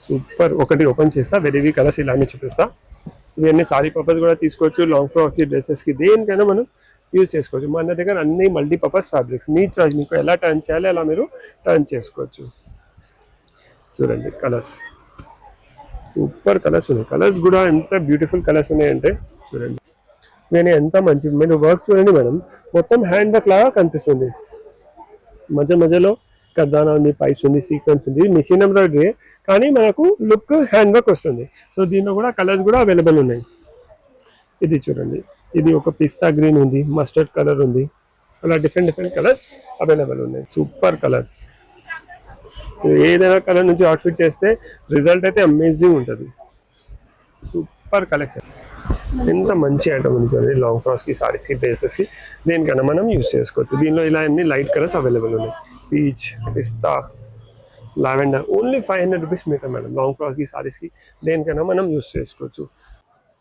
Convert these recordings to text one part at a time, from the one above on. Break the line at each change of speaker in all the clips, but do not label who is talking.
Super. ఒకటి open చేస్తా, very colours ఇలానే చూపిస్తా. ఇవన్నీ సారీ పర్పస్ కూడా తీసుకోవచ్చు, లాంగ్ ఫ్రాక్స్, డ్రెస్సెస్కి, దేనికైనా మనం యూజ్ చేసుకోవచ్చు. మన దగ్గర అన్ని మల్టీపర్పస్ ఫ్యాబ్రిక్స్, మీ చాయిస్, మీకు ఎలా టర్న్ చేయాలి అలా మీరు టర్న్ చేసుకోవచ్చు. చూడండి కలర్స్, సూపర్ కలర్స్ ఉన్నాయి. కలర్స్ కూడా ఎంత బ్యూటిఫుల్ కలర్స్ ఉన్నాయంటే చూడండి. నేను ఎంత మంచి, మీరు వర్క్ చూడండి మేడం, మొత్తం హ్యాండ్ వర్క్ లాగా కనిపిస్తుంది. మధ్యలో కర్దానా ఉంది, పైప్స్ ఉంది, సీక్వెన్స్ ఉంది, మిషన్ ఎంబ్రాయిడరీ, కానీ మనకు లుక్ హ్యాండ్ వర్క్ వస్తుంది. సో దీనిలో కూడా కలర్స్ కూడా అవైలబుల్ ఉన్నాయి. ఇది చూడండి, ఇది ఒక పిస్తా గ్రీన్ ఉంది, మస్టర్డ్ కలర్ ఉంది, అలా డిఫరెంట్ కలర్స్ అవైలబుల్ ఉన్నాయి. Super colours. ఏదైనా కలర్ నుంచి అవుట్ఫిట్ చేస్తే రిజల్ట్ అయితే అమేజింగ్ ఉంటుంది. Super collection. ఎంత మంచి ఐటమ్ ఉంది చూడండి. లాంగ్ ఫ్రాక్స్కి, సారీస్కి, డ్రెస్సెస్కి, దేనికైనా మనం యూజ్ చేసుకోవచ్చు. దీనిలో ఇలా అన్ని లైట్ కలర్స్ అవైలబుల్ ఉన్నాయి. పీచ్, పిస్తా, lavender, only 500 rupees metre madam. Long ఫ్రాక్స్కి, సారీస్కి, దేనికైనా మనం యూజ్ చేసుకోవచ్చు.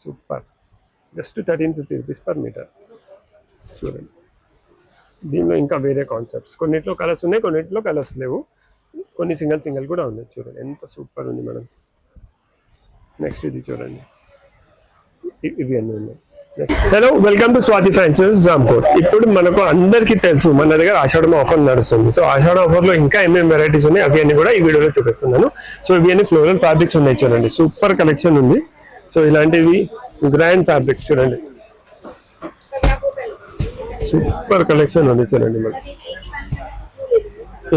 Super. Just 1350 rupees per metre. చూడండి, దీనిలో ఇంకా వేరే కాన్సెప్ట్స్, కొన్నిట్లో కలర్స్ ఉన్నాయి, కొన్నిట్లో కలర్స్ లేవు, కొన్ని సింగిల్ కూడా ఉన్నాయి. చూడండి ఎంత సూపర్ ఉంది మేడం. నెక్స్ట్ ఇది చూడండి, ఇవి అన్నీ ఉన్నాయి. Hello, welcome to Swathi fancies Jampur. ఇప్పుడు మనకు అందరికీ తెలుసు మన దగ్గర ఆషాఢం ఆఫర్ నడుస్తుంది. సో ఆషాఢం ఆఫర్లో ఇంకా ఏమేమి వెరైటీస్ ఉన్నాయి అవి అన్ని కూడా ఈ వీడియోలో చూపిస్తున్నాను. సో ఇవి అన్ని ఫ్లోరల్ ఫ్యాబ్రిక్స్ ఉన్నాయి చూడండి. సూపర్ కలెక్షన్ ఉంది. సో ఇలాంటివి గ్రాండ్ ఫ్యాబ్రిక్స్ చూడండి, సూపర్ కలెక్షన్ ఉంది చూడండి మేడం.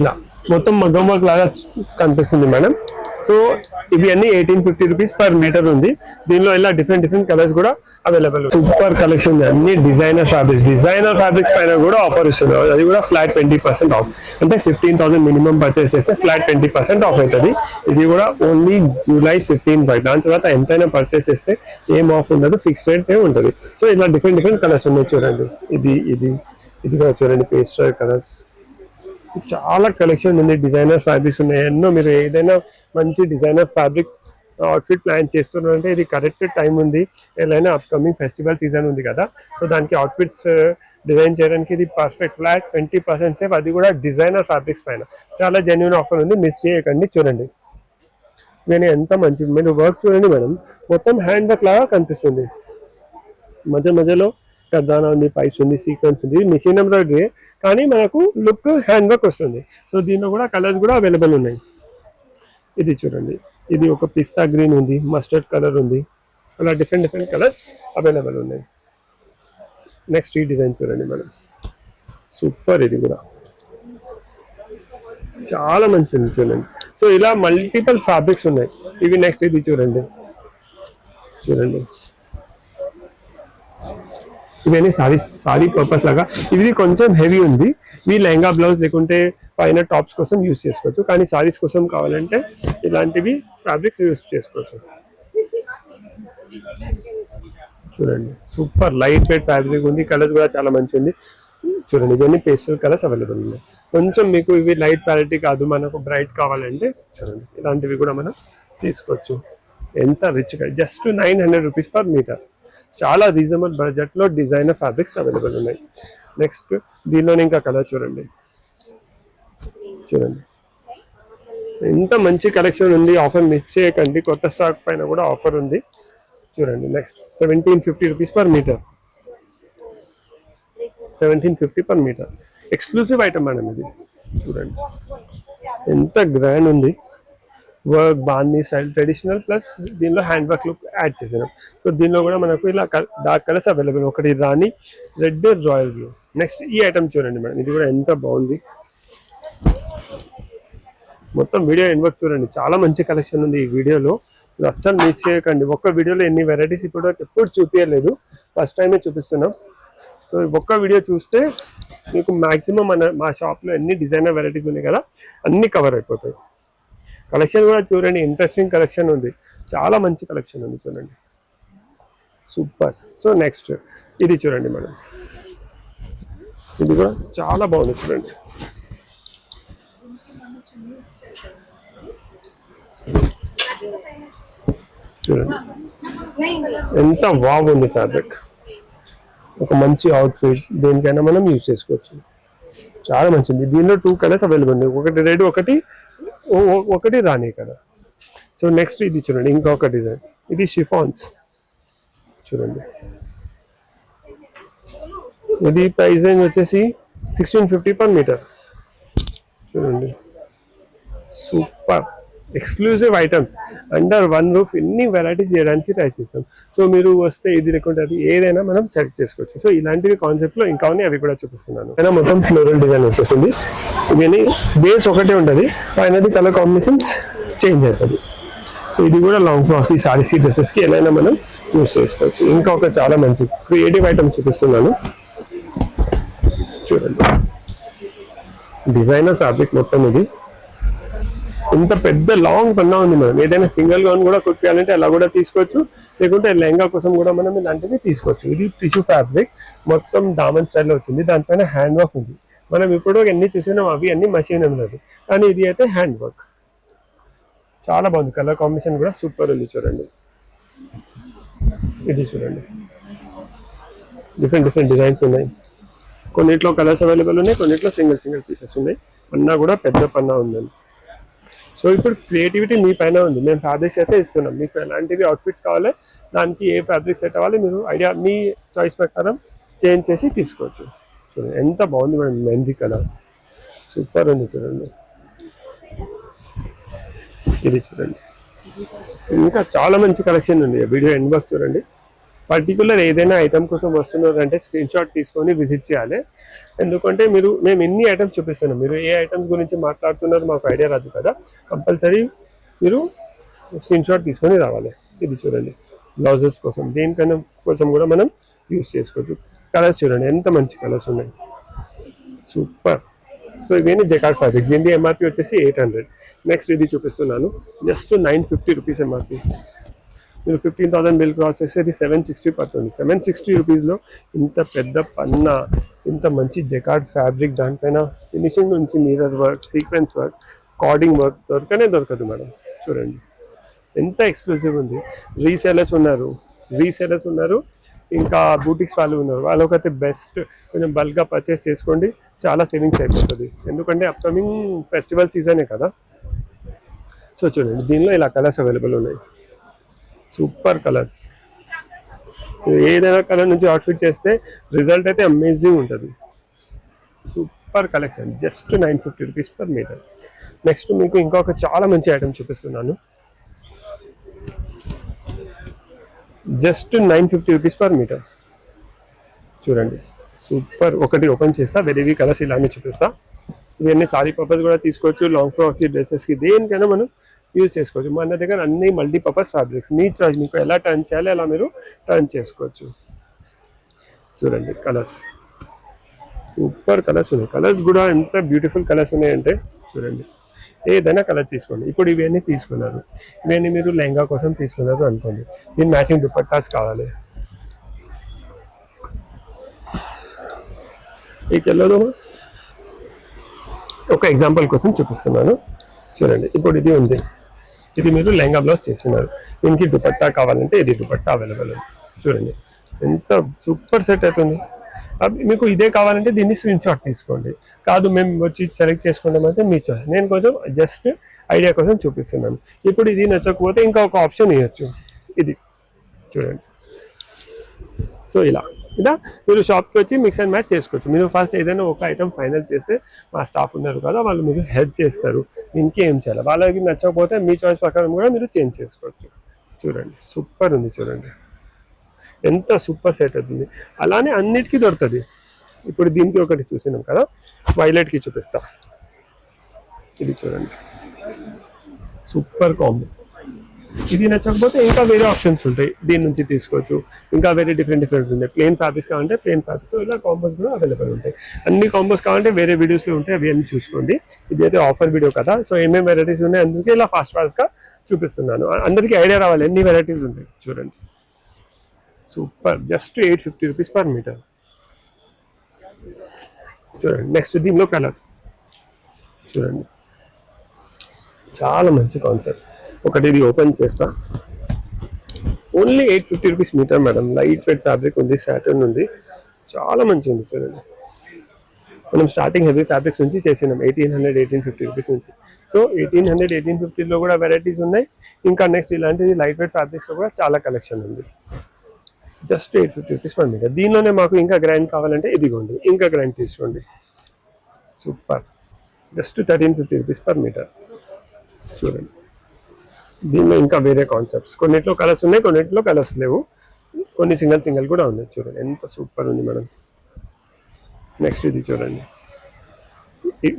ఇలా మొత్తం మగ్గం వర్క్ లాగా కనిపిస్తుంది మేడం. సో ఇవి అన్ని 1850 రూపీస్ పర్ మీటర్ ఉంది. దీనిలో ఇలా డిఫరెంట్ కలర్స్ కూడా అవైలబుల్. సూపర్ కలెక్షన్ ఉంది, అన్ని డిజైనర్ ఫ్యాబ్రిక్స్ పైన కూడా ఆఫర్ ఇస్తుంది. అది కూడా ఫ్లాట్ 20% ఆఫ్, అంటే 15,000 మినిమం పర్చేస్ చేస్తే ఫ్లాట్ 20% ఆఫ్ అవుతుంది. ఇది కూడా ఓన్లీ జూలై 15 దాని తర్వాత ఎంతైనా పర్చేస్ చేస్తే ఏం ఆఫ్ ఉండదు, ఫిక్స్డ్ రేట్ ఉంటుంది. సో ఇలా డిఫరెంట్ కలర్స్ ఉన్నాయి చూడండి. ఇది కూడా చూడండి, పేస్టల్ కలర్స్. చాలా కలెక్షన్ ఉంది, డిజైనర్ ఫ్యాబ్రిక్స్ ఉన్నాయి ఎన్నో. మీరు ఏదైనా మంచి డిజైనర్ ఫ్యాబ్రిక్ అవుట్ఫిట్ ప్లాన్ చేస్తున్నారంటే ఇది కరెక్ట్ టైం ఉంది. ఏదైనా అప్కమింగ్ ఫెస్టివల్ సీజన్ ఉంది కదా, సో దానికి అవుట్ఫిట్స్ డిజైన్ చేయడానికి ఇది పర్ఫెక్ట్. ఫ్లాట్ 20% సేఫ్, అది కూడా డిజైనర్ ఫ్యాబ్రిక్స్ పైన. చాలా జెన్యూన్ ఆఫర్ ఉంది, మిస్ చేయకండి. చూడండి, నేను ఎంత మంచి, మీరు వర్క్ చూడండి మేడం, మొత్తం హ్యాండ్ వర్క్ లాగా కనిపిస్తుంది. మధ్యలో కర్దానా ఉంది, పైప్స్ ఉంది, సీక్వెన్స్ ఉంది, మిషన్ ఎంబ్రాయిడరీ, కానీ మనకు లుక్ హ్యాండ్ వర్క్ వస్తుంది. సో దీనిలో కూడా కలర్స్ కూడా అవైలబుల్ ఉన్నాయి. ఇది చూడండి, ఇది ఒక పిస్తా గ్రీన్ ఉంది, మస్టర్డ్ కలర్ ఉంది, అలా డిఫరెంట్ కలర్స్ అవైలబుల్ ఉన్నాయి. నెక్స్ట్ ఈ డిజైన్ చూడండి మేడం, సూపర్. ఇది కూడా చాలా మంచిది చూడండి. సో ఇలా మల్టిపుల్ ఫ్యాబ్రిక్స్ ఉన్నాయి. ఇవి నెక్స్ట్ ఇది చూడండి. ఇవన్నీ సారీ పర్పస్ లాగా. ఇది కొంచెం హెవీ ఉంది, మీ లెహంగా బ్లౌజ్ లేకుంటే పైన టాప్స్ కోసం యూజ్ చేసుకోవచ్చు. కానీ సారీస్ కోసం కావాలంటే ఇలాంటివి ఫ్యాబ్రిక్స్ యూజ్ చేసుకోవచ్చు. చూడండి, సూపర్ లైట్ వెయిట్ ఫ్యాబ్రిక్ ఉంది, కలర్స్ కూడా చాలా మంచి ఉంది. చూడండి, ఇవన్నీ పేస్టల్ కలర్స్ అవైలబుల్ ఉన్నాయి. కొంచెం మీకు ఇవి లైట్ క్వాలిటీ కాదు, మనకు బ్రైట్ కావాలంటే చూడండి ఇలాంటివి కూడా మనం తీసుకోవచ్చు. ఎంత రిచ్గా, జస్ట్ 900 రూపీస్ పర్ మీటర్. చాలా రీజనబుల్ బడ్జెట్లో డిజైనర్ ఫ్యాబ్రిక్స్ అవైలబుల్ ఉన్నాయి. నెక్స్ట్ దీనిలోనే ఇంకా కలర్ చూడండి. ఎంత మంచి కలెక్షన్ ఉంది, ఆఫర్ మిస్ చేయకండి. కొత్త స్టాక్ పైన కూడా ఆఫర్ ఉంది చూడండి. Next 1750 rupees per meter. 1750 per meter. Exclusive item madam ఇది. చూడండి ఎంత గ్రాండ్ ఉంది. వర్క్ బాందీ స్టైల్ ట్రెడిషనల్ ప్లస్ దీనిలో హ్యాండ్ వర్క్ లుక్ యాడ్ చేసినాం. సో దీనిలో కూడా మనకు ఇలా డార్క్ కలర్స్ అవైలబుల్. ఒకటి రాణి రెడ్, రాయల్ బ్లూ. నెక్స్ట్ ఈ ఐటమ్ చూడండి మేడం, ఇది కూడా ఎంత బాగుంది. మొత్తం వీడియో ఎండ్ వరకు చూడండి, చాలా మంచి కలెక్షన్ ఉంది ఈ వీడియోలో. అస్సలు మిస్ చేయకండి. ఒక్క వీడియోలో ఎన్ని వెరైటీస్ ఎప్పుడు చూపించలేదు, ఫస్ట్ టైమే చూపిస్తున్నాం. సో ఒక్క వీడియో చూస్తే మీకు మ్యాక్సిమం మా షాప్లో ఎన్ని డిజైనర్ వెరైటీస్ ఉన్నాయి కదా అన్నీ కవర్ అయిపోతాయి. కలెక్షన్ కూడా చూడండి, ఇంట్రెస్టింగ్ కలెక్షన్ ఉంది, చాలా మంచి కలెక్షన్ ఉంది చూడండి, సూపర్. సో నెక్స్ట్ ఇది చూడండి మేడం, ఇది కూడా చాలా బాగుంది చూడండి. చూడండి ఎంత బాగుంది ఫ్యాబ్రిక్. ఒక మంచి అవుట్ఫిట్ దేనికైనా మనం యూజ్ చేసుకోవచ్చు, చాలా మంచిది. దీనిలో 2 కలర్స్ అవైలబుల్ ఉన్నాయి, ఒకటి రెడ్, ఒకటి రాణి కలర్. సో నెక్స్ట్ ఇది చూడండి, ఇంకొక డిజైన్, ఇది షిఫాన్స్ చూడండి. ఇది ప్రైస్ రేంజ్ వచ్చేసి 1650 per మీటర్. చూడండి super exclusive items under one roof ఎన్ని వెరైటీస్ చేయడానికి ట్రై చేస్తాం. సో మీరు వస్తే ఇది లేకుంటే అది ఏదైనా మనం సెలెక్ట్ చేసుకోవచ్చు. సో ఇలాంటివి కాన్సెప్ట్ లో ఇంకా ఉన్నాయి, అవి కూడా చూపిస్తున్నాను. అయినా మొత్తం ఫ్లోరల్ డిజైన్ వచ్చేసింది. ఇవన్నీ బేస్ ఒకటే ఉంటుంది, పైనది కలర్ కాంబినేషన్స్ చేంజ్ అవుతుంది. సో ఇది కూడా లాంగ్ ఫ్రాక్స్ కి, సారీస్ కి, డ్రెస్సెస్ కి ఎలాగైనా మనం యూస్ చేసుకోవచ్చు. ఇంకా ఒక చాలా మంచి క్రియేటివ్ ఐటమ్ చూపిస్తున్నాను చూడండి. డిజైనర్ ఫ్యాబ్రిక్ మొత్తం ఇది. ఇంత పెద్ద లాంగ్ పన్నా ఉంది. మనం ఏదైనా సింగిల్ గౌన్ కూడా కుట్టాలంటే అలా కూడా తీసుకోవచ్చు, లేకుంటే లెహంగా కోసం కూడా మనం ఇలాంటివి తీసుకోవచ్చు. ఇది టిష్యూ ఫ్యాబ్రిక్ మొత్తం దామన్ స్టైల్లో వచ్చింది, దానిపైన హ్యాండ్ వర్క్ ఉంది. మనం ఇప్పుడు ఎన్ని చూసినాం అవి అన్ని మషీన్ ఉన్నది, కానీ ఇది అయితే హ్యాండ్ వర్క్. చాలా బాగుంది, కలర్ కాంబినేషన్ కూడా సూపర్ ఉంది చూడండి. ఇది చూడండి, డిఫరెంట్ డిఫరెంట్ డిజైన్స్ ఉన్నాయి. కొన్నిట్లో కలర్స్ అవైలబుల్ ఉన్నాయి, కొన్నిట్లో సింగిల్ సింగిల్ పీసెస్ ఉన్నాయి. పన్నా కూడా పెద్ద పన్నా ఉందండి. సో ఇప్పుడు క్రియేటివిటీ మీ పైన ఉంది. మేము ఫ్యాబ్రిక్స్ అయితే ఇస్తున్నాం, మీకు ఎలాంటివి అవుట్ఫిట్స్ కావాలి, దానికి ఏ ఫ్యాబ్రిక్ సెట్ అవ్వాలి మీరు ఐడియా మీ చాయిస్ ప్రకారం చేంజ్ చేసి తీసుకోవచ్చు. చూడండి ఎంత బాగుంది మేడం, మెహందీ కలర్ సూపర్ ఉంది చూడండి. ఇది చూడండి, ఇంకా చాలా మంచి కలెక్షన్ ఉంది. వీడియో ఎండ్ వరకు చూడండి. పర్టికులర్ ఏదైనా ఐటమ్ కోసం వస్తున్నారంటే స్క్రీన్ షాట్ తీసుకొని విజిట్ చేయాలి. ఎందుకంటే మేము ఎన్ని ఐటమ్స్ చూపిస్తున్నాం, మీరు ఏ ఐటమ్స్ గురించి మాట్లాడుతున్నారో మాకు ఐడియా రాదు కదా. కంపల్సరీ మీరు స్క్రీన్ షాట్ తీసుకొని రావాలి. ఇది చూడండి, బ్లౌజెస్ కోసం దేనికైనా కోసం కూడా మనం యూస్ చేసుకోవచ్చు. కలర్స్ చూడండి ఎంత మంచి కలర్స్ ఉన్నాయి, సూపర్. సో ఇవన్నీ జకార్డ్ ఫ్యాబ్రిక్స్, దీని ఎంఆర్పి వచ్చేసి 800. నెక్స్ట్ ఇది చూపిస్తున్నాను, జస్ట్ 950 రూపీస్ ఎంఆర్పి. మీరు 15,000 బిల్ క్రాస్ చేస్తే ఇది 760 పడుతుంది. 760 రూపీస్లో ఇంత పెద్ద పన్నా, ఇంత మంచి జకార్డ్ ఫ్యాబ్రిక్, దానిపైన ఫినిషింగ్ నుంచి mirror work, sequence work, carding work దొరకదు మేడం. చూడండి ఎంత ఎక్స్క్లూజివ్ ఉంది. రీసేలర్స్ ఉన్నారు, ఇంకా బూటిక్స్ వాళ్ళు ఉన్నారు. వాళ్ళకైతే బెస్ట్, కొంచెం బల్క్గా పర్చేస్ చేసుకోండి, చాలా సేవింగ్స్ అయిపోతుంది. ఎందుకంటే అప్కమింగ్ ఫెస్టివల్ సీజనే కదా. సో చూడండి, దీనిలో ఇలా కలర్స్ అవైలబుల్ ఉన్నాయి, సూపర్ కలర్స్. ఏదైనా కలర్ నుంచి అవుట్ఫిట్ చేస్తే రిజల్ట్ అయితే అమేజింగ్ ఉంటుంది. Super collection, just 950 rupees per meter. Next మీకు ఇంకొక చాలా మంచి ఐటమ్ చూపిస్తున్నాను, జస్ట్ 950 రూపీస్ పర్ మీటర్. చూడండి సూపర్. ఒకటి ఓపెన్ చేస్తా, వెరీ కలర్స్ ఇలానే చూపిస్తా. ఇవన్నీ సారీ పర్పస్ కూడా తీసుకోవచ్చు, లాంగ్ ఫ్రాక్స్, డ్రెస్సెస్కి, దేనికైనా మనం యూజ్ చేసుకోవచ్చు. మన దగ్గర అన్ని మల్టీపర్పస్ ఫ్యాబ్రిక్స్, మీ చాయిస్, మీకు ఎలా టర్న్ చేయాలి అలా మీరు టర్న్ చేసుకోవచ్చు. చూడండి కలర్స్, సూపర్ కలర్స్ ఉన్నాయి. కలర్స్ కూడా ఎంత బ్యూటిఫుల్ కలర్స్ ఉన్నాయంటే చూడండి, ఏదైనా కలర్ తీసుకోండి. ఇప్పుడు ఇవన్నీ తీసుకున్నారు, ఇవన్నీ మీరు లెహంగా కోసం తీసుకున్నారు అనుకోండి, దీని మ్యాచింగ్ దుపట్టాస్ కావాలి. వెళ్ళదు, ఒక ఎగ్జాంపుల్ కోసం చూపిస్తున్నాను చూడండి. ఇప్పుడు ఇది ఉంది, ఇది మీరు లెహంగా బ్లౌజ్ చేస్తున్నారు, దీనికి దుపట్టా కావాలంటే ఇది దుపట్టా అవైలబుల్ ఉంది. చూడండి ఎంత సూపర్ సెట్ అవుతుంది. మీకు ఇదే కావాలంటే దీన్ని స్క్రీన్ షాట్ తీసుకోండి, కాదు మేము వచ్చి సెలెక్ట్ చేసుకుంటాం అంటే మీ చాయిస్. నేను కొంచెం జస్ట్ ఐడియా కోసం చూపిస్తున్నాను. ఇప్పుడు ఇది నచ్చకపోతే ఇంకా ఒక ఆప్షన్ ఇవ్వచ్చు, ఇది చూడండి. సో ఇలా మీరు షాప్కి వచ్చి మిక్స్ అండ్ మ్యాచ్ చేసుకోవచ్చు. మీరు ఫస్ట్ ఏదైనా ఒక ఐటమ్ ఫైనల్ చేస్తే మా స్టాఫ్ ఉన్నారు కదా, వాళ్ళు మీకు హెల్ప్ చేస్తారు దీనికి ఏం చేయాలి. వాళ్ళకి నచ్చకపోతే మీ చాయిస్ ప్రకారం కూడా మీరు చేంజ్ చేసుకోవచ్చు. చూడండి సూపర్ ఉంది, చూడండి ఎంత సూపర్ సెట్ అవుతుంది. అలానే అన్నిటికీ దొరుకుతుంది. ఇప్పుడు దీనికి ఒకటి చూసినాం కదా, వైలెట్కి చూపిస్తా. ఇది చూడండి సూపర్ కాంబో. ఇది నచ్చకపోతే ఇంకా వేరే ఆప్షన్స్ ఉంటాయి, దీని నుంచి తీసుకోవచ్చు. ఇంకా వేరే డిఫరెంట్ ఉంటాయి. ప్లెయిన్ ఫ్యాబ్రిక్స్ కావాలంటే ప్లెయిన్ ఫ్యాబ్రిక్స్, ఇలా కాంబోస్ కూడా అవైలబుల్ ఉంటాయి. అన్ని కాంబోస్ కావాలంటే వేరే వీడియోస్లో ఉంటాయి, అవి అన్ని చూసుకోండి. ఇది అయితే ఆఫర్ వీడియో కదా, సో ఏమేమి వెరైటీస్ ఉన్నాయి అందుకే ఇలా ఫాస్ట్గా చూపిస్తున్నాను. అందరికీ ఐడియా రావాలి ఎన్ని వెరైటీస్ ఉంటాయి. చూడండి super, just 850 rupees per metre. చూడండి నెక్స్ట్ దీనిలో కలర్స్ చూడండి, చాలా మంచి కాన్సెప్ట్. ఒకటి ఇది ఓపెన్ చేస్తా, only 850 rupees metre madam. Light weight fabric ఉంది, సాటర్న్ ఉంది, చాలా మంచి ఉంది. చూడండి మనం స్టార్టింగ్ హెవీ ఫ్యాబ్రిక్స్ నుంచి చేసినాం 1800, 1850 రూపీస్ నుంచి. సో 1800 1850లో కూడా వెరైటీస్ ఉన్నాయి. ఇంకా నెక్స్ట్ ఇలాంటిది లైట్ వెయిట్ ఫ్యాబ్రిక్స్లో కూడా చాలా కలెక్షన్ ఉంది. Just 850 rupees per meter. దీనిలోనే మాకు ఇంకా గ్రైండ్ కావాలంటే ఇదిగోండి, ఇంకా గ్రైండ్ తీసుకోండి. Super, just 1350 rupees per metre. చూడండి, దీనిలో ఇంకా వేరే కాన్సెప్ట్స్, కొన్నిట్లో కలర్స్ ఉన్నాయి, కొన్నిట్లో కలర్స్ లేవు, కొన్ని సింగిల్ కూడా ఉన్నాయి. చూడండి ఎంత సూపర్ ఉంది మేడం. నెక్స్ట్ ఇది చూడండి,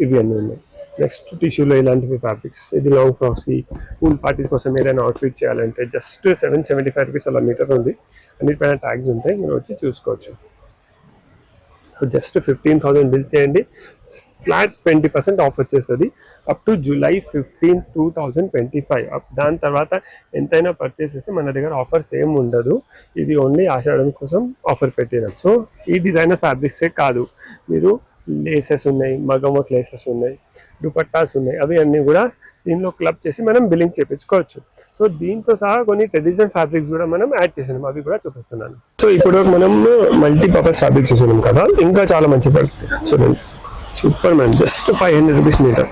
ఇవి అన్నీ ఉన్నాయి. నెక్స్ట్ టిష్యూలో ఇలాంటివి ఫ్యాబ్రిక్స్. ఇది లాంగ్ ఫ్రాక్స్కి, పూల్ పార్టీస్ కోసం ఏదైనా అవుట్ఫిట్ చేయాలంటే జస్ట్ 775 రూపీస్ అలా మీటర్ ఉంది. అన్నిటిపైన ట్యాగ్స్ ఉంటాయి, మీరు వచ్చి చూసుకోవచ్చు. జస్ట్ 15,000 బిల్ చేయండి, ఫ్లాట్ 20% ఆఫ్ వచ్చేస్తుంది అప్ టు July 15, 2025. దాని తర్వాత ఎంతైనా పర్చేస్ చేస్తే మన దగ్గర ఆఫర్స్ ఏం ఉండదు. ఇది ఓన్లీ ఆషాఢం కోసం ఆఫర్ పెట్టినాం. సో ఈ డిజైనర్ ఫ్యాబ్రిక్సే కాదు, మీరు లేసెస్ ఉన్నాయి, మగం వర్క్ లేసెస్ ఉన్నాయి, దుపట్టాస్ ఉన్నాయి, అవి అన్నీ కూడా దీనిలో క్లబ్ చేసి మనం బిల్లింగ్ చేయించుకోవచ్చు. సో దీంతో సహా కొన్ని ట్రెడిషనల్ ఫ్యాబ్రిక్స్ కూడా మనం యాడ్ చేసినాం, అవి కూడా చూపిస్తున్నాను. సో ఇప్పుడు మనం మల్టీపర్పస్ ఫ్యాబ్రిక్ చూసినాం కదా, ఇంకా చాలా మంచి చూడండి, super man. Just 500 rupees meter.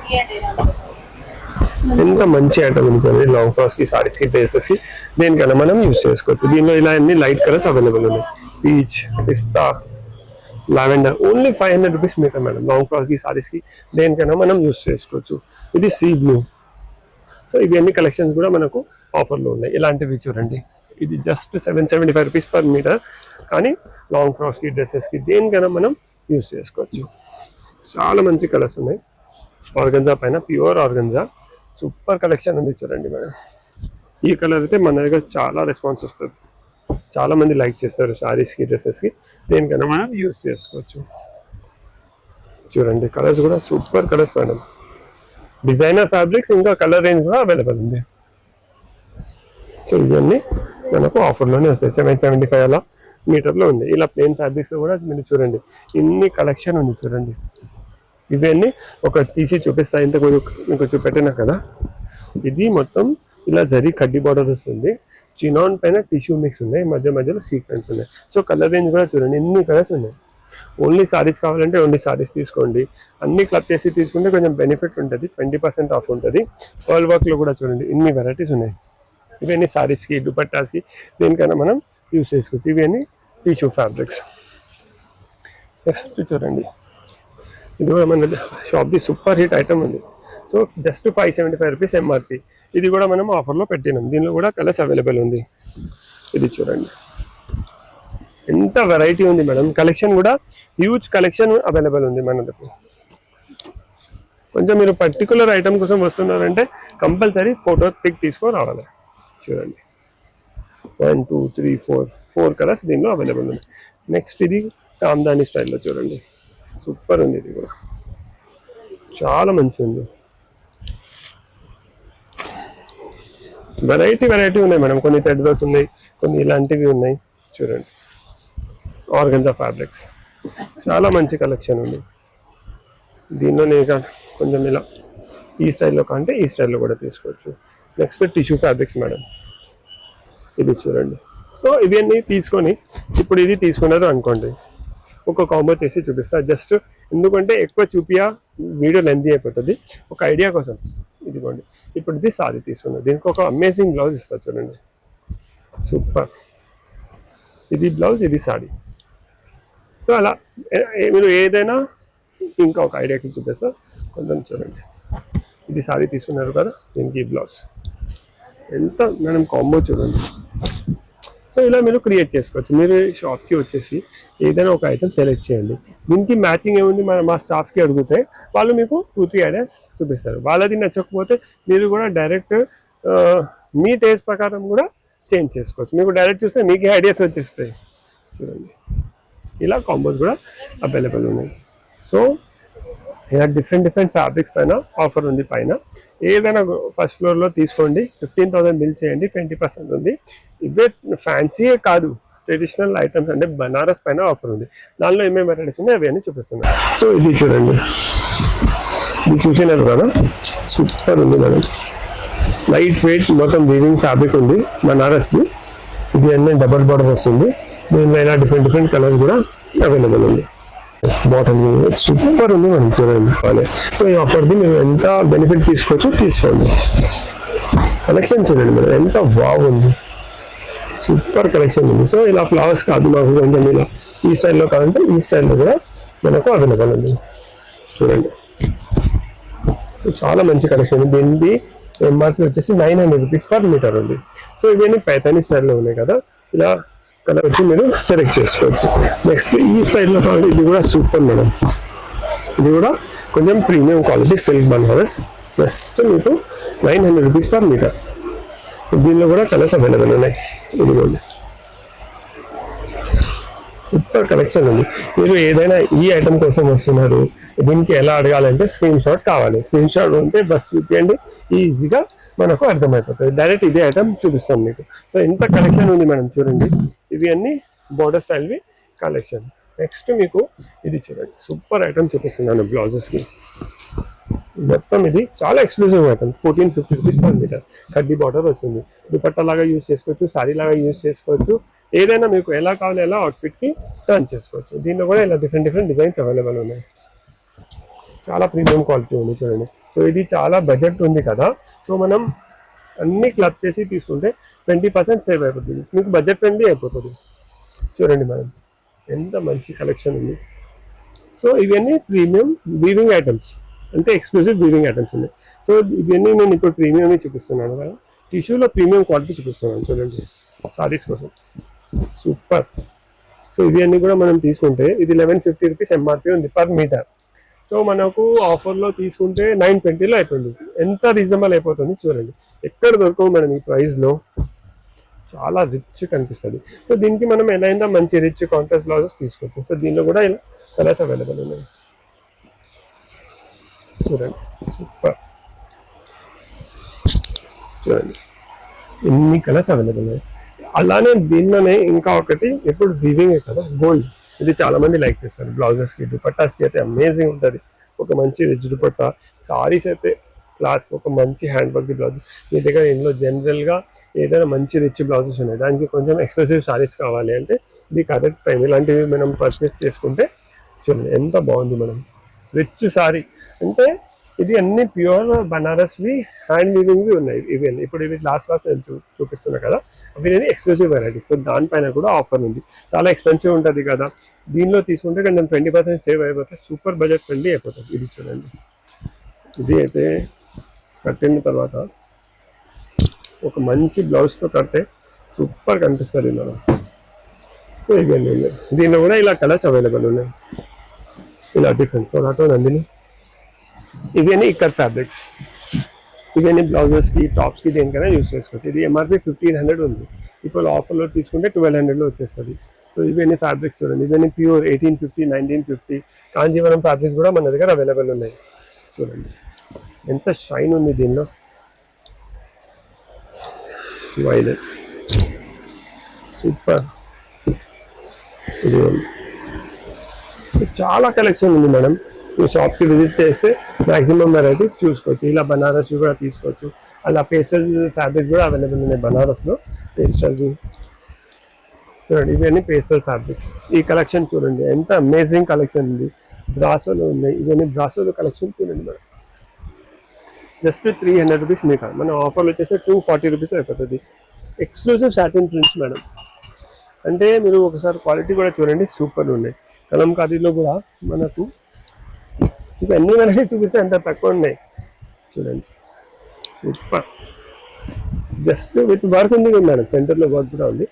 ఎంత మంచి ఐటమ్ ఉంది. లాంగ్ ఫ్రాక్స్కి, సారీస్కి, డ్రెసెస్కి, దేనికైనా మనం యూజ్ చేసుకోవచ్చు. దీనిలో ఇలా అన్ని లైట్ కలర్స్ అవైలబుల్ ఉన్నాయి. పీచ్, పిస్తా, lavender. Only 500 rupees metre madam. Long ఫ్రాక్స్కి, సారీస్కి, దేనికైనా మనం యూజ్ చేసుకోవచ్చు. ఇది సీ బ్లూ. సో ఇవి అన్ని కలెక్షన్స్ కూడా మనకు ఆఫర్లో ఉన్నాయి. ఇలాంటివి చూడండి, ఇది జస్ట్ 775 రూపీస్ పర్ మీటర్. కానీ లాంగ్ ఫ్రాక్స్కి, డ్రెస్సెస్కి, దేనికైనా మనం యూజ్ చేసుకోవచ్చు. చాలా మంచి కలర్స్ ఉన్నాయి. ఆర్గంజా పైన ప్యూర్ ఆర్గంజా, సూపర్ కలెక్షన్ ఉంది చూడండి మేడం. ఈ కలర్ అయితే మన దగ్గర చాలా రెస్పాన్స్ వస్తుంది, చాలా మంది లైక్ చేస్తారు. శారీస్కి, డ్రెస్సెస్కి, దేనికైనా మనం యూజ్ చేసుకోవచ్చు. చూడండి కలర్స్ కూడా super colours madam. Designer fabrics, ఇంకా కలర్ రేంజ్ కూడా అవైలబుల్ ఉంది. సో ఇవన్నీ మనకు ఆఫర్లోనే వస్తాయి. 775 అలా మీటర్లో ఉంది. ఇలా ప్లెయిన్ ఫ్యాబ్రిక్స్లో కూడా మీరు చూడండి, ఇన్ని కలెక్షన్ ఉంది చూడండి. ఇవన్నీ ఒక తీసి చూపిస్తా, ఇంత మీకు చూపెట్టినా కదా. ఇది మొత్తం ఇలా జరీ కడ్డీ బార్డర్ వస్తుంది. చినాన్ పైన టిష్యూ మిక్స్ ఉన్నాయి, మధ్యలో సీక్వెన్స్ ఉన్నాయి. సో కలర్ రేంజ్ కూడా చూడండి, ఎన్ని కలర్స్ ఉన్నాయి. ఓన్లీ సారీస్ కావాలంటే ఓన్లీ సారీస్ తీసుకోండి. అన్ని క్లబ్ చేసి తీసుకుంటే కొంచెం బెనిఫిట్ ఉంటుంది, 20% ఆఫ్ ఉంటుంది. పర్ల్ వర్క్లో కూడా చూడండి ఇన్ని వెరైటీస్ ఉన్నాయి. ఇవన్నీ సారీస్కి, దుపట్టాస్కి, దేనికైనా మనం యూజ్ చేసుకోవచ్చు. ఇవన్నీ టిష్యూ ఫ్యాబ్రిక్స్. నెక్స్ట్ చూడండి, ఇది కూడా మన షాప్ది సూపర్ హిట్ ఐటమ్ ఉంది. So just 575 rupees MRP. ఇది కూడా మనం ఆఫర్లో పెట్టినాం. దీనిలో కూడా కలర్స్ అవైలబుల్ ఉంది. ఇది చూడండి ఎంత వెరైటీ ఉంది మేడం. కలెక్షన్ కూడా హ్యూజ్ కలెక్షన్ అవైలబుల్ ఉంది మన దగ్గర. కొంచెం మీరు పర్టికులర్ ఐటమ్ కోసం వస్తున్నారంటే కంపల్సరీ ఫోటో పిక్ తీసుకొని రావాలి. చూడండి 1 2 3 4 కలర్స్ దీనిలో అవైలబుల్ ఉంది. నెక్స్ట్ ఇది కామ్దాని స్టైల్లో చూడండి, సూపర్ ఉంది. ఇది కూడా చాలా మంచిగా ఉంది. వెరైటీ ఉన్నాయి మేడం. కొన్ని థ్రెడ్ వర్క్స్ ఉన్నాయి, కొన్ని ఇలాంటివి ఉన్నాయి. చూడండి ఆర్గంజా ఫ్యాబ్రిక్స్, చాలా మంచి కలెక్షన్ ఉంది. దీనిలోనే కొంచెం ఇలా ఈ స్టైల్లో కంటే ఈ స్టైల్లో కూడా తీసుకోవచ్చు. నెక్స్ట్ టిష్యూ ఫ్యాబ్రిక్స్ మేడం, ఇది చూడండి. సో ఇవన్నీ తీసుకొని ఇప్పుడు ఇది తీసుకున్నారు అనుకోండి, ఒక కాంబో చేసి చూపిస్తా. జస్ట్ ఎందుకంటే ఎక్కువ చూపియా, వీడియో లెంతీ అయిపోతుంది. ఒక ఐడియా కోసం ఇదిగోండి. ఇప్పుడు ఇది సారీ తీసుకున్నాను, దీనికి ఒక అమేజింగ్ బ్లౌజ్ ఇస్తా చూడండి, సూపర్. ఇది బ్లౌజ్, ఇది సారీ. సో అలా మీరు ఏదైనా ఇంకా ఒక ఐడియాకి చూపిస్తా. కొంచెం చూడండి, ఇది సారీ తీసుకున్నారు కదా, దీనికి బ్లౌజ్ ఎంత మనం కాంబో చూడండి. సో ఇలా మీరు క్రియేట్ చేసుకోవచ్చు. మీరు షాప్కి వచ్చేసి ఏదైనా ఒక ఐటమ్ సెలెక్ట్ చేయండి. దీనికి మ్యాచింగ్ ఏముంది మా స్టాఫ్కి అడిగితే వాళ్ళు మీకు 2-3 ఐడియాస్ చూపిస్తారు. వాళ్ళది నచ్చకపోతే మీరు కూడా డైరెక్ట్ మీ టేస్ట్ ప్రకారం కూడా చేంజ్ చేసుకోవచ్చు. మీకు డైరెక్ట్ చూస్తే మీకే ఐడియాస్ వచ్చేస్తాయి. చూడండి ఇలా కాంబోస్ కూడా అవైలబుల్ ఉన్నాయి. సో ఇలా డిఫరెంట్ ఫ్యాబ్రిక్స్ పైన ఆఫర్ ఉంది. పైన ఏదైనా ఫస్ట్ ఫ్లోర్లో తీసుకోండి, 15,000 బిల్ చేయండి, 20% ఉంది. ఇవే ఫ్యాన్సీయే కాదు, ట్రెడిషనల్ ఐటమ్స్ అంటే బనారస్ పైన ఆఫర్ ఉంది. దానిలో ఏమేమి వెరైటీస్ ఉన్నాయి అవి అన్నీ చూపిస్తున్నాయి. సో ఇది చూడండి, ఇది చూసినారు కదా, సూపర్ ఉంది మేడం. లైట్ వెయిట్ మొత్తం వీవింగ్ ఫ్యాబ్రిక్ ఉంది బనారస్ది. ఇది అన్నీ డబల్ బార్డర్ వస్తుంది. దీనిలో ఇలా డిఫరెంట్ కలర్స్ కూడా అవైలబుల్ ఉంది. బాటల్ సూపర్ ఉంది మనం చూడండి. సో ఈ ఆఫర్ది మీరు ఎంత బెనిఫిట్ తీసుకోండి. కలెక్షన్ చూడండి మేడం ఎంత బాగుంది, సూపర్ కలెక్షన్ ఉంది. సో ఇలా ఫ్లవర్స్ కాదు, మాకు కొంచెం ఇలా ఈ స్టైల్లో కావాలంటే ఈ స్టైల్లో కూడా మనకు అవైలబుల్ ఉంది చూడండి. సో చాలా మంచి కలెక్షన్ ఉంది. దీనికి ఎంఆర్పి వచ్చేసి 900 రూపీస్ పర్ మీటర్ ఉంది. సో ఇవన్నీ పైతాని స్టైల్లో ఉన్నాయి కదా, ఇలా కలర్ వచ్చి మీరు సెలెక్ట్ చేసుకోవచ్చు. నెక్స్ట్ ఈ స్టైల్లో కావాలి, ఇది కూడా సూపర్ మేడం. ఇది కూడా కొంచెం premium quality silk Banaras, just మీకు 900 రూపీస్ పర్ మీటర్. దీనిలో కూడా కలర్స్ అవైలబుల్ ఉన్నాయి. ఇది కూడా సూపర్ కలెక్షన్ ఉంది. మీరు ఏదైనా ఈ ఐటమ్ కోసం వస్తున్నారు, దీనికి ఎలా అడగాలంటే స్క్రీన్ షాట్ కావాలి. స్క్రీన్ షాట్ ఉంటే బస్ చూపించండి, ఈజీగా మనకు అర్థమైపోతుంది. డైరెక్ట్ ఇదే ఐటమ్ చూపిస్తాం మీకు. సో ఎంత కలెక్షన్ ఉంది మేడం చూడండి. ఇవి అన్ని బోర్డర్ స్టైల్వి కలెక్షన్. నెక్స్ట్ మీకు ఇది చూడండి, సూపర్ ఐటమ్ చూపిస్తున్నాను బ్లౌజెస్కి. మొత్తం ఇది చాలా exclusive item. 1450 rupees per meter. కడ్డీ బార్డర్ వస్తుంది. దుపట్టా లాగా యూజ్ చేసుకోవచ్చు, సారీ లాగా యూజ్ చేసుకోవచ్చు. ఏదైనా మీకు ఎలా కావాలి అలా అవుట్ఫిట్కి టర్న్ చేసుకోవచ్చు. దీనిలో కూడా ఇలా డిఫరెంట్ డిజైన్స్ అవైలబుల్ ఉన్నాయి. చాలా ప్రీమియం క్వాలిటీ ఉంది చూడండి. సో ఇది చాలా బడ్జెట్ ఉంది కదా, సో మనం అన్ని క్లబ్ చేసి తీసుకుంటే 20% సేవ్ అయిపోతుంది, మీకు బడ్జెట్ ఫ్రెండ్లీ అయిపోతుంది. చూడండి మేడం ఎంత మంచి కలెక్షన్ ఉంది. సో ఇవన్నీ ప్రీమియం వీవింగ్ ఐటమ్స్, అంటే ఎక్స్క్లూజివ్ వీవింగ్ ఐటమ్స్ ఉన్నాయి. సో ఇవన్నీ నేను ఇప్పుడు ప్రీమియం చూపిస్తున్నాను కదా, టిష్యూలో ప్రీమియం క్వాలిటీ చూపిస్తున్నాను చూడండి సారీస్ కోసం. సూపర్. సో ఇవన్నీ కూడా మనం తీసుకుంటే ఇది 1150 రూపీస్ ఎంఆర్పి ఉంది పర్ మీటర్. సో మనకు ఆఫర్లో తీసుకుంటే 920లో అయిపోతుంది. ఎంత రీజనబుల్ అయిపోతుంది చూడండి. ఎక్కడ దొరకవు మేడం ఈ ప్రైస్లో, చాలా రిచ్ కనిపిస్తుంది. సో దీనికి మనం ఎలా అయినా మంచి రిచ్ కాంట్రాస్ట్ బ్లౌజెస్ తీసుకోవచ్చు. సో దీనిలో కూడా ఇలా కలర్స్ అవైలబుల్ ఉన్నాయి చూడండి. సూపర్. చూడండి ఎన్ని కలర్స్ అవైలబుల్ ఉన్నాయి. అలానే దీనిలోనే ఇంకా ఒకటి, ఎప్పుడు వీవింగ్ కదా గోల్డ్, ఇది చాలా మంది లైక్ చేస్తారు. బ్లౌజెస్కి దుపట్టాస్కి అయితే అమేజింగ్ ఉంటుంది. ఒక మంచి రిచ్ దుపట్టా, సారీస్ అయితే క్లాస్, ఒక మంచి హ్యాండ్ వర్క్ బ్లౌజ్. మీ దగ్గర ఇందులో జనరల్గా ఏదైనా మంచి రిచ్ బ్లౌజెస్ ఉన్నాయి, దానికి కొంచెం ఎక్స్క్లూసివ్ సారీస్ కావాలి అంటే ఇది కరెక్ట్ టైం. ఇలాంటివి మనం పర్చేస్ చేసుకుంటే చూడండి ఎంత బాగుంది మనం. రిచ్ సారీ అంటే ఇది అన్ని ప్యూర్ బనారస్వి హ్యాండ్ వీవింగ్వి ఉన్నాయి. ఇవి ఇప్పుడు ఇవి లాస్ట్ నేను చూపిస్తున్నా కదా, అవి నేను ఎక్స్క్లూజివ్ వెరైటీస్. సో దానిపైన కూడా ఆఫర్ ఉంది. చాలా ఎక్స్పెన్సివ్ ఉంటుంది కదా, దీనిలో తీసుకుంటే కొంచెం 20% సేవ్ అయిపోతుంది. సూపర్ బడ్జెట్ ఫ్రెండ్లీ అయిపోతుంది. ఇది చూడండి, ఇది అయితే కట్టిన తర్వాత ఒక మంచి బ్లౌజ్తో కడితే సూపర్ కనిపిస్తుంది మనం. సో ఇవన్నీ ఉన్నాయి. దీనిలో కూడా ఇలా కలర్స్ అవైలబుల్ ఉన్నాయి, ఇలా డిఫరెంట్ పొరాటో నందిని. ఇవన్నీ ఇక్కడ ఫ్యాబ్రిక్స్, ఇవన్నీ బ్లౌజెస్కి టాప్స్కి దేనికైనా యూజ్ చేసుకోవచ్చు. ఇది ఎంఆర్పి 1500 ఉంది, ఇప్పుడు ఆఫర్లో తీసుకుంటే 1200లో వచ్చేస్తుంది. సో ఇవన్నీ ఫ్యాబ్రిక్స్ చూడండి, ఇవన్నీ ప్యూర్ 1850 1950 కాంజీవరం ఫ్యాబ్రిక్స్ కూడా మన దగ్గర అవైలబుల్ ఉన్నాయి. చూడండి ఎంత షైన్ ఉంది దీనిలో. Violet super. ఇది చాలా కలెక్షన్ ఉంది మేడం. మీరు షాప్కి విజిట్ చేస్తే మ్యాక్సిమం వెరైటీస్ చూసుకోవచ్చు. ఇలా బనారస్ కూడా తీసుకోవచ్చు. అలా పేస్టల్ ఫ్యాబ్రిక్ కూడా అవైలబుల్ ఉన్నాయి బనారస్లో. పేస్టల్వి చూడండి, ఇవన్నీ పేస్టల్ ఫ్యాబ్రిక్స్. ఈ కలెక్షన్ చూడండి ఎంత అమేజింగ్ కలెక్షన్ ఉంది. బ్రాసోలు ఉన్నాయి, ఇవన్నీ బ్రాసోలు కలెక్షన్ చూడండి మేడం. జస్ట్ 300 రూపీస్ మీకు, మన ఆఫర్లో వచ్చేసి 240 రూపీస్ అయిపోతుంది. Exclusive satin prints madam. అంటే మీరు ఒకసారి క్వాలిటీ కూడా చూడండి, సూపర్ ఉన్నాయి. కలంకారీలో కూడా మనకు ఇంకా ఎన్ని వెరైటీ చూపిస్తే అంత తక్కువ ఉన్నాయి చూడండి. సూపర్. జస్ట్ విత్ వర్క్ ఉంది మేడం, సెంటర్లో వర్క్ కూడా ఉంది.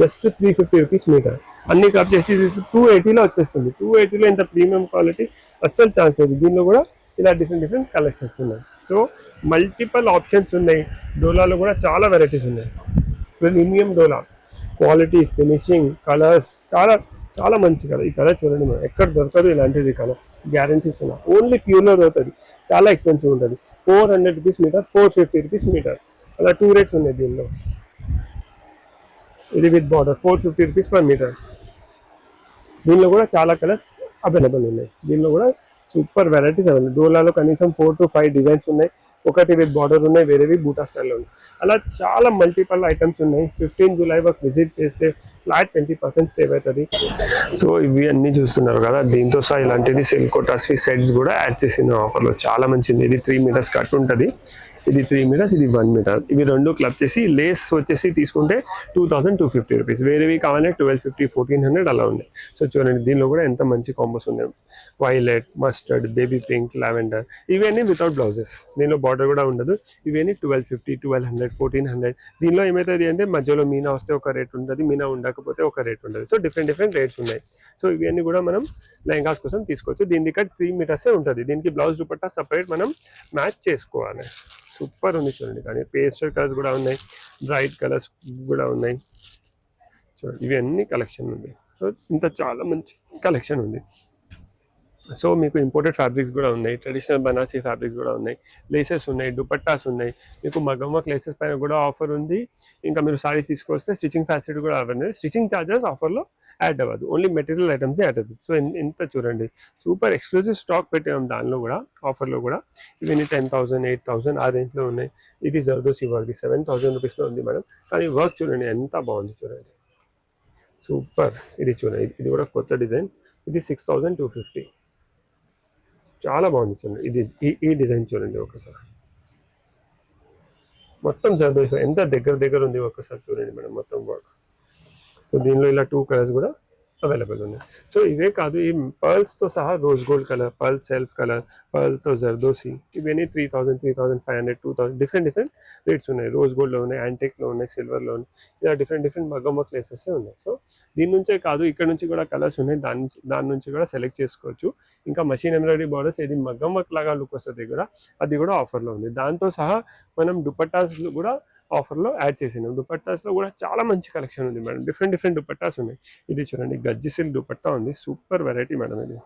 Just 350 rupees meter. అన్ని కప్ చేసి 280లో వచ్చేస్తుంది. 280లో ఇంత ప్రీమియం క్వాలిటీ అస్సలు ఛాన్స్ లేదు. దీనిలో కూడా ఇలా డిఫరెంట్ కలెక్షన్స్ ఉన్నాయి. సో మల్టిపల్ ఆప్షన్స్ ఉన్నాయి. డోలాలో కూడా చాలా వెరైటీస్ ఉన్నాయి. ప్రీమియం డోలా క్వాలిటీ, ఫినిషింగ్, కలర్స్ చాలా చాలా మంచి కలర్. ఈ కలర్ చూడండి మేడం, ఎక్కడ దొరకదు ఇలాంటిది కలర్. గ్యారంటీస్ ఉన్నాయి. ఓన్లీ ప్యూర్లో దొరుకుతుంది. చాలా ఎక్స్పెన్సివ్ ఉంటుంది. 400 రూపీస్ మీటర్, 450 రూపీస్ మీటర్, అలా 2 రేట్స్ ఉన్నాయి దీనిలో. ఇది with border 450 rupees per meter. దీనిలో కూడా చాలా కలర్స్ అవైలబుల్ ఉన్నాయి. దీనిలో కూడా సూపర్ వెరైటీస్ అవైలబుల్. డోలాలో కనీసం 4 to 5 డిజైన్స్ ఉన్నాయి. ఒకటి విత్ బార్డర్ ఉన్నాయి, వేరేవి బూటా స్టైల్లో ఉన్నాయి. అలా చాలా మల్టిపల్ ఐటమ్స్ ఉన్నాయి. 15 జూలై వరకు విజిట్ చేస్తే ఫ్లాట్ 20% సేవ్ అవుతుంది. సో ఇవి అన్ని చూస్తున్నారు కదా, దీంతో సహా ఇలాంటిది సిల్క్ కోటాస్వి సెట్స్ కూడా యాడ్ చేసిన ఆఫర్లో చాలా మంచిది. ఇది 3 మీటర్స్ కట్ ఉంటుంది, ఇది 3 మీటర్స్, ఇది 1 మీటర్. ఇవి రెండు క్లబ్ చేసి లేస్ వచ్చేసి తీసుకుంటే 2250 రూపీస్. వేరేవి కావాలంటే 1250, 1400 అలా ఉంది. సో చూడండి దీనిలో కూడా ఎంత మంచి కాంబోస్ ఉన్నాయి. Violet, mustard, baby pink, lavender, ఇవన్నీ వితౌట్ బ్లౌజెస్. దీనిలో బార్డర్ కూడా ఉండదు. ఇవన్నీ 1250, 1200, 1400. దీనిలో ఏమవుతుంది అంటే మధ్యలో మీనా వస్తే ఒక రేట్ ఉంటుంది, మీనా ఉండకపోతే ఒక రేట్ ఉంటుంది. సో డిఫరెంట్ రేట్స్ ఉన్నాయి. సో ఇవన్నీ కూడా మనం లెహంగాస్ కోసం తీసుకోవచ్చు. దీని దగ్గర 3 మీటర్సే ఉంటుంది. దీనికి బ్లౌజ్ దుపట్టా సపరేట్ మనం మ్యాచ్ చేసుకోవాలి. సూపర్ ఉంది చూడండి. కానీ పేస్టల్ కలర్స్ కూడా ఉన్నాయి, బ్రైట్ కలర్స్ కూడా ఉన్నాయి చూడండి. ఇవన్నీ కలెక్షన్ ఉంది. సో ఇంత చాలా మంచి కలెక్షన్ ఉంది. సో మీకు ఇంపోర్టెడ్ ఫ్యాబ్రిక్స్ కూడా ఉన్నాయి, ట్రెడిషనల్ బనారసీ ఫ్యాబ్రిక్స్ కూడా ఉన్నాయి, లేసెస్ ఉన్నాయి, దుపట్టాస్ ఉన్నాయి. మీకు మగ్గం వర్క్ లేసెస్ పైన కూడా ఆఫర్ ఉంది. ఇంకా మీరు సారీస్ తీసుకొస్తే స్టిచింగ్ ఫెసిలిటీ కూడా అవన్నీ. స్టిచింగ్ ఛార్జెస్ ఆఫర్లో యాడ్ అవ్వదు, ఓన్లీ మెటీరియల్ ఐటమ్స్ యాడ్ అవుతుంది. సో ఎంత చూడండి, సూపర్ ఎక్స్క్లూజివ్ స్టాక్ పెట్టాము దానిలో కూడా, ఆఫర్లో కూడా. ఇవన్నీ 10,000, 8,000 ఆ రేంజ్లో ఉన్నాయి. ఇది జర్దోసి వర్క్ 7,000 రూపీస్లో ఉంది మేడం. కానీ వర్క్ చూడండి ఎంత బాగుంది చూడండి, సూపర్. ఇది చూడండి, ఇది కూడా కొత్త డిజైన్. ఇది 6,250, చాలా బాగుంది చూడండి. ఇది ఈ డిజైన్ చూడండి ఒకసారి, మొత్తం జర్దోసి ఎంత దగ్గర ఉంది ఒకసారి చూడండి మేడం మొత్తం వర్క్. సో దీనిలో ఇలా 2 కలర్స్ కూడా అవైలబుల్ ఉన్నాయి. సో ఇవే కాదు, ఈ పర్ల్స్తో సహా rose gold colour, pearl self colour, పర్ల్తో జర్దోసి, ఇవన్నీ 3,000, 3,500, 2,000 డిఫరెంట్ రేట్స్ ఉన్నాయి. రోజ్ గోల్డ్లో ఉన్నాయి, యాంటిక్లో ఉన్నాయి, సిల్వర్లో ఉన్నాయి. ఇలా డిఫరెంట్ మగ్గం వర్క్ ప్లేసెస్ ఉన్నాయి. సో దీని నుంచే కాదు, ఇక్కడ నుంచి కూడా కలర్స్ ఉన్నాయి, దాని నుంచి కూడా సెలెక్ట్ చేసుకోవచ్చు. ఇంకా మషిన్ ఎంబ్రాయిడరీ బార్డర్స్, ఇది మగ్గం వర్క్ లాగా లుక్ వస్తుంది కూడా, అది కూడా ఆఫర్లో ఉంది. దాంతో సహా మనం దుపట్టాస్ కూడా ఆఫర్లో యాడ్ చేసినాం. దుపట్టాస్లో కూడా చాలా మంచి కలెక్షన్ ఉంది మేడం. డిఫరెంట్ దుపట్టాస్ ఉన్నాయి. ఇది చూడండి, గజ్జి సిల్క్ దుపట్టా ఉంది, సూపర్ వెరైటీ మేడం. ఇది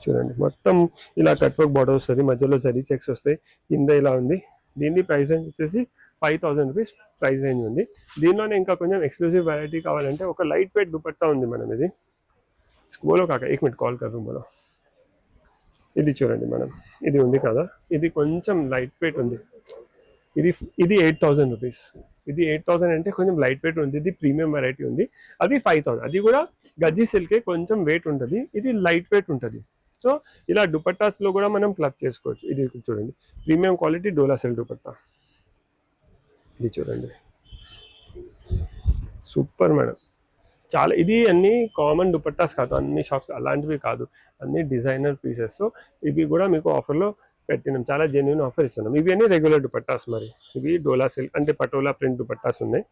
చూడండి, మొత్తం ఇలా కట్ వర్క్ బార్డర్ వస్తుంది, మధ్యలో జరీ చెక్స్ వస్తాయి, కింద ఇలా ఉంది. దీని ప్రైస్ రేంజ్ వచ్చేసి 5,000 రూపీస్ ప్రైస్ రేంజ్ ఉంది. దీనిలోనే ఇంకా కొంచెం ఎక్స్క్లూజివ్ వెరైటీ కావాలంటే ఒక లైట్ వెయిట్ దుపట్టా ఉంది మేడం. ఇది స్కూల్లో కాక 1 మినిట్ కాల్ కరు మనం. ఇది చూడండి మేడం, ఇది ఉంది కదా, ఇది కొంచెం లైట్ వెయిట్ ఉంది. ఇది 8,000 రూపీస్. ఇది 8,000 అంటే కొంచెం లైట్ వెయిట్ ఉంది. ఇది ప్రీమియం వెరైటీ ఉంది. అది 5,000. అది కూడా గజ్జి సిల్కే, కొంచెం వెయిట్ ఉంటుంది. ఇది లైట్ వెయిట్ ఉంటుంది. సో ఇలా దుపట్టాస్లో కూడా మనం క్లబ్ చేసుకోవచ్చు. ఇది చూడండి, ప్రీమియం క్వాలిటీ డోలా సిల్క్ దుపట్టా. ఇది చూడండి, సూపర్ మేడం. చాలా ఇది అన్ని కామన్ దుపట్టాస్ కాదు, అన్ని షాప్స్ అలాంటివి కాదు, అన్ని డిజైనర్ పీసెస్. సో ఇవి కూడా మీకు ఆఫర్లో పెట్టినాం, చాలా జెన్యున్ ఆఫర్ ఇస్తున్నాం. ఇవి అన్ని రెగ్యులర్ దుపట్టాస్. మరి ఇవి డోలా సిల్క్ అంటే పటోలా ప్రింట్ దుపట్టాస్ ఉన్నాయి.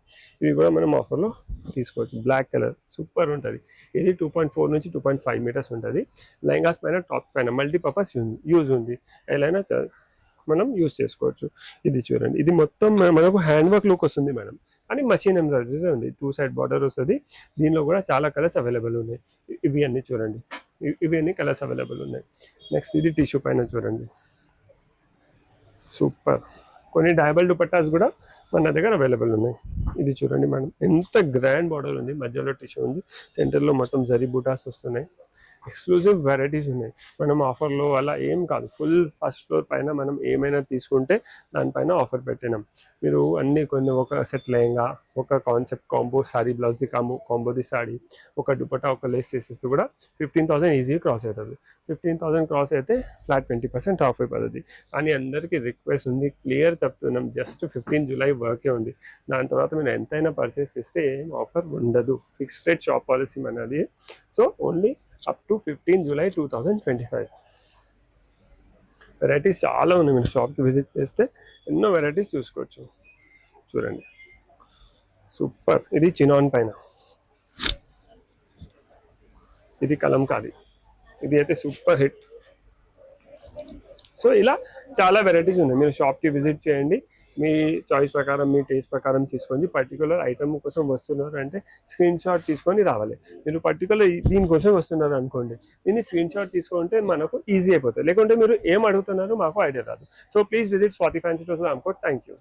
ఇవి కూడా మనం ఆఫర్లో తీసుకోవచ్చు. బ్లాక్ కలర్ సూపర్ ఉంటుంది. ఇది 2.4 నుంచి 2.5 మీటర్స్ ఉంటుంది. లెహంగాస్ పైన, టాప్ పైన మల్టీపర్పస్ యూజ్ ఉంది, ఎలా మనం యూజ్ చేసుకోవచ్చు. ఇది చూడండి, ఇది మొత్తం మనకు హ్యాండ్ వర్క్ లుక్ వస్తుంది మేడం, అని మషిన్ ఎంబ్రాయిడరీ ఉంది. 2 సైడ్ బార్డర్ వస్తుంది. దీనిలో కూడా చాలా కలర్స్ అవైలబుల్ ఉన్నాయి. ఇవి అన్ని చూడండి, ఇవి అన్ని కలర్స్ అవైలబుల్ ఉన్నాయి. నెక్స్ట్ ఇది టిష్యూ పైన చూడండి, సూపర్. కొన్ని డైబల్ దుపట్టాస్ కూడా మన దగ్గర అవైలబుల్ ఉన్నాయి. ఇది చూడండి మేడం, ఎంత గ్రాండ్ బార్డర్ ఉంది, మధ్యలో టిష్యూ ఉంది, సెంటర్లో మొత్తం జరీ బూటాస్ వస్తున్నాయి. ఎక్స్క్లూజివ్ వెరైటీస్ ఉన్నాయి. మనం ఆఫర్లో అలా ఏం కాదు, ఫుల్ ఫస్ట్ ఫ్లోర్ పైన మనం ఏమైనా తీసుకుంటే దానిపైన ఆఫర్ పెట్టినాం. మీరు అన్ని కొన్ని ఒక సెట్ లెహంగా, ఒక కాన్సెప్ట్ కాంబో సారీ, బ్లౌజ్ది కాంబోది సారీ, ఒక దుపట్టా, ఒక లేస్ చేసేస్తే కూడా 15,000 ఈజీగా క్రాస్ అవుతుంది. 15,000 క్రాస్ అయితే ఫ్లాట్ 20% ఆఫ్ అయిపోతుంది. కానీ అందరికీ రిక్వెస్ట్ ఉంది, క్లియర్ చెప్తున్నాం, జస్ట్ 15 జూలై వర్కే ఉంది. దాని తర్వాత మీరు ఎంతైనా పర్చేస్ చేస్తే ఏం ఆఫర్ ఉండదు. ఫిక్స్డ్ రేట్ షాప్ పాలసీ మనది. So only up to 15 July 2025. Varieties చాలా ఉన్నాయి, మీరు షాప్కి విజిట్ చేస్తే ఎన్నో వెరైటీస్ చూసుకోవచ్చు. చూడండి, సూపర్. ఇది చినాన్ పైన, ఇది కలంకారీ, ఇది అయితే సూపర్ హిట్. సో ఇలా చాలా వెరైటీస్ ఉన్నాయి. మీరు షాప్కి విజిట్ చేయండి, మీ చాయిస్ ప్రకారం, మీ టేస్ట్ ప్రకారం తీసుకోండి. పర్టికులర్ ఐటమ్ కోసం వస్తున్నారు అంటే స్క్రీన్ షాట్ తీసుకొని రావాలి. మీరు పర్టికులర్ దీనికోసం వస్తున్నారు అనుకోండి, దీన్ని స్క్రీన్ షాట్ తీసుకుంటే మనకు ఈజీ అయిపోతుంది. లేకుంటే మీరు ఏం అడుగుతున్నారో మాకు ఐడియా రాదు. So please visit Swathi fancy stores Ramkot. Thank you.